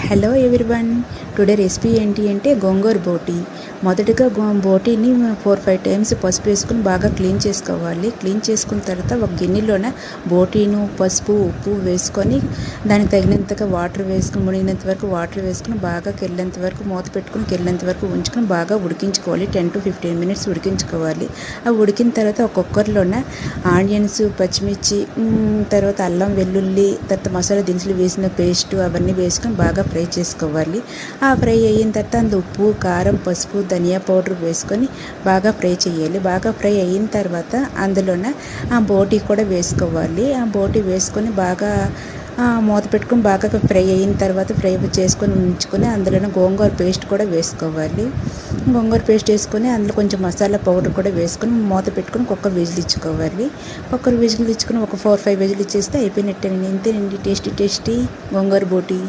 Hello everyone. Today recipe ఏంటి అంటే గోంగూర బోటి. మొదటగా బోటీని 4-5 టైమ్స్ పసుపు వేసుకుని బాగా క్లీన్ చేసుకోవాలి. క్లీన్ చేసుకున్న తర్వాత ఒక గిన్నెలోన బోటీను, పసుపు, ఉప్పు వేసుకొని దానికి తగినంతగా వాటర్ వేసుకుని మునిగినంత వరకు వాటర్ వేసుకుని బాగా కెళ్ళేంత వరకు మూత పెట్టుకుని కెళ్ళేంత వరకు ఉంచుకొని బాగా ఉడికించుకోవాలి. 10 to 15 minutes ఉడికించుకోవాలి. అవి ఉడికిన తర్వాత ఒక కుక్కర్లోన ఆనియన్స్, పచ్చిమిర్చి, తర్వాత అల్లం, వెల్లుల్లి, తర్వాత మసాలా దినుసులు వేసిన పేస్ట్ అవన్నీ వేసుకొని బాగా ఫ్రై చేసుకోవాలి. ఆ ఫ్రై అయిన తర్వాత అందులో ఉప్పు, కారం, పసుపు, ధనియా పౌడర్ వేసుకొని బాగా ఫ్రై చేయాలి. బాగా ఫ్రై అయిన తర్వాత అందులోన ఆ బోటీ కూడా వేసుకోవాలి. ఆ బోటీ వేసుకొని బాగా మూత పెట్టుకొని బాగా ఫ్రై అయిన తర్వాత ఫ్రై చేసుకొని ఉంచుకొని అందులోనే గోంగూర పేస్ట్ కూడా వేసుకోవాలి. గోంగూర పేస్ట్ వేసుకొని అందులో కొంచెం మసాలా పౌడర్ కూడా వేసుకొని మూత పెట్టుకొని కుక్కర్ విజిల్ ఇచ్చుకోవాలి. కుక్కర్ విజిల్ ఇచ్చుకొని ఒక 4-5 విజిల్ ఇచ్చేస్తే అయిపోయినట్టేనండి. ఇంతేనండి, టేస్టీ గోంగూర బోటీ.